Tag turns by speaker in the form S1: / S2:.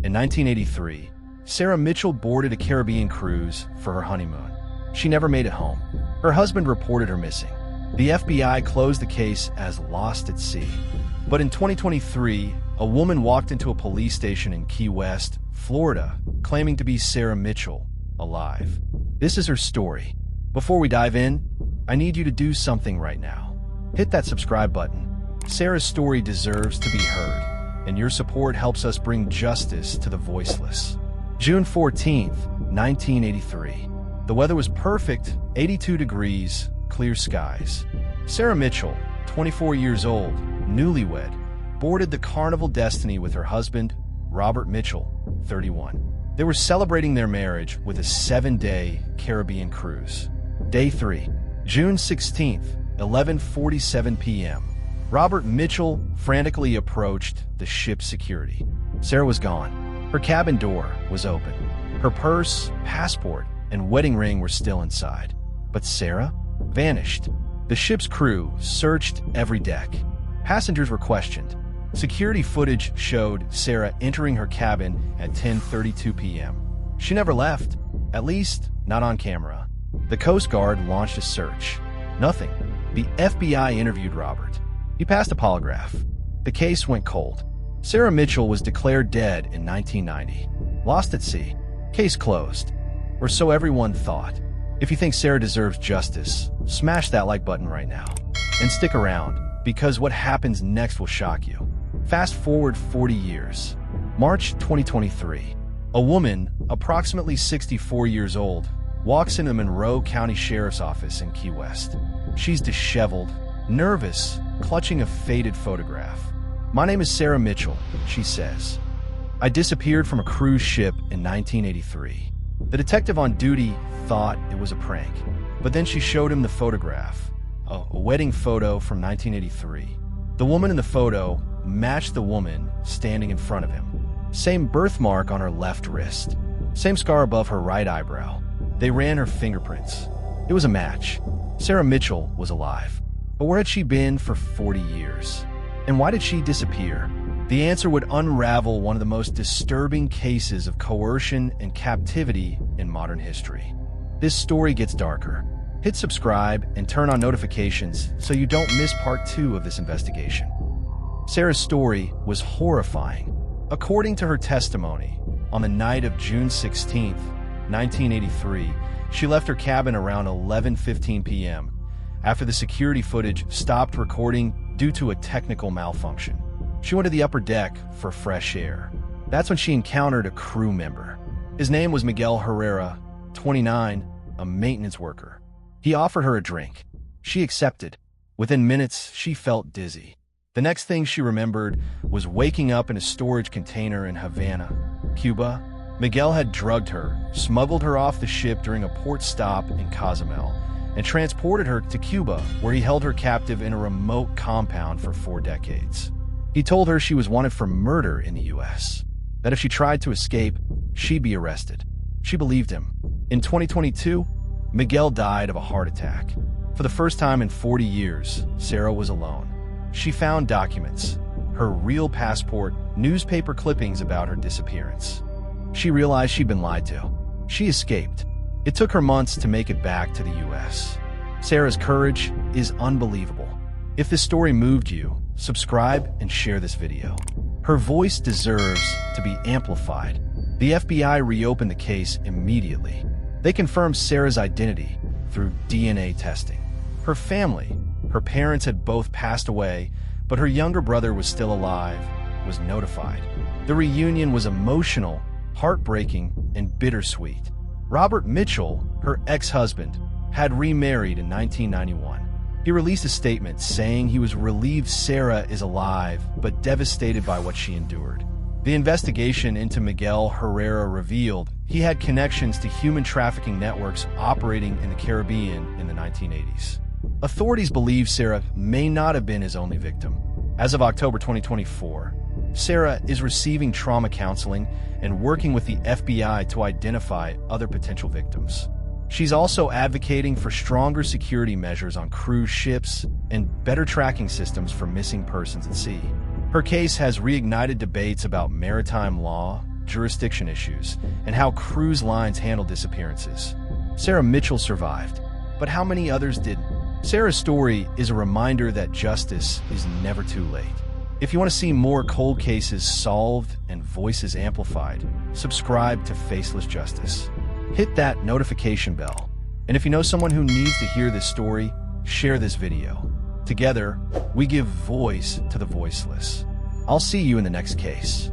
S1: In 1983, Sarah Mitchell boarded a Caribbean cruise for her honeymoon. She never made it home. Her husband reported her missing. The FBI closed the case as lost at sea. But in 2023, a woman walked into a police station in Key West, Florida, claiming to be Sarah Mitchell, alive. This is her story. Before we dive in, I need you to do something right now. Hit that subscribe button. Sarah's story deserves to be heard, and your support helps us bring justice to the voiceless. June 14th, 1983. The weather was perfect, 82 degrees, clear skies. Sarah Mitchell, 24 years old, newlywed, boarded the Carnival Destiny with her husband, Robert Mitchell, 31. They were celebrating their marriage with a 7-day Caribbean cruise. Day 3, June 16th, 11:47 p.m. Robert Mitchell frantically approached the ship's security. Sarah was gone. Her cabin door was open. Her purse, passport, and wedding ring were still inside. But Sarah vanished. The ship's crew searched every deck. Passengers were questioned. Security footage showed Sarah entering her cabin at 10:32 p.m. She never left, at least not on camera. The Coast Guard launched a search. Nothing. The FBI interviewed Robert. He passed a polygraph. The case went cold. Sarah Mitchell was declared dead in 1990. Lost at sea. Case closed. Or so everyone thought. If you think Sarah deserves justice, smash that like button right now. And stick around, because what happens next will shock you. Fast forward 40 years. March 2023. A woman, approximately 64 years old, walks into the Monroe County Sheriff's Office in Key West. She's disheveled, nervous, clutching a faded photograph. "My name is Sarah Mitchell," she says. "I disappeared from a cruise ship in 1983. The detective on duty thought it was a prank, but then she showed him the photograph, a wedding photo from 1983. The woman in the photo matched the woman standing in front of him. Same birthmark on her left wrist, same scar above her right eyebrow. They ran her fingerprints. It was a match. Sarah Mitchell was alive. But where had she been for 40 years? And why did she disappear? The answer would unravel one of the most disturbing cases of coercion and captivity in modern history. This story gets darker. Hit subscribe and turn on notifications so you don't miss part 2 of this investigation. Sarah's story was horrifying. According to her testimony, on the night of June 16th, 1983, she left her cabin around 11:15 p.m. after the security footage stopped recording due to a technical malfunction. She went to the upper deck for fresh air. That's when she encountered a crew member. His name was Miguel Herrera, 29, a maintenance worker. He offered her a drink. She accepted. Within minutes, she felt dizzy. The next thing she remembered was waking up in a storage container in Havana, Cuba. Miguel had drugged her, smuggled her off the ship during a port stop in Cozumel, and transported her to Cuba, where he held her captive in a remote compound for 4 decades. He told her she was wanted for murder in the U.S., that if she tried to escape, she'd be arrested. She believed him. In 2022, Miguel died of a heart attack. For the first time in 40 years, Sarah was alone. She found documents, her real passport, newspaper clippings about her disappearance. She realized she'd been lied to. She escaped. It took her months to make it back to the U.S. Sarah's courage is unbelievable. If this story moved you, subscribe and share this video. Her voice deserves to be amplified. The FBI reopened the case immediately. They confirmed Sarah's identity through DNA testing. Her family, her parents had both passed away, but her younger brother was still alive, was notified. The reunion was emotional, heartbreaking, and bittersweet. Robert Mitchell, her ex-husband, had remarried in 1991. He released a statement saying he was relieved Sarah is alive, but devastated by what she endured. The investigation into Miguel Herrera revealed he had connections to human trafficking networks operating in the Caribbean in the 1980s. Authorities believe Sarah may not have been his only victim. As of October 2024, Sarah is receiving trauma counseling and working with the FBI to identify other potential victims. She's also advocating for stronger security measures on cruise ships and better tracking systems for missing persons at sea. Her case has reignited debates about maritime law, jurisdiction issues and how cruise lines handle disappearances. Sarah Mitchell survived, but how many others didn't? Sarah's story is a reminder that justice is never too late. If you want to see more cold cases solved and voices amplified, subscribe to Faceless Justice. Hit that notification bell. And if you know someone who needs to hear this story, share this video. Together, we give voice to the voiceless. I'll see you in the next case.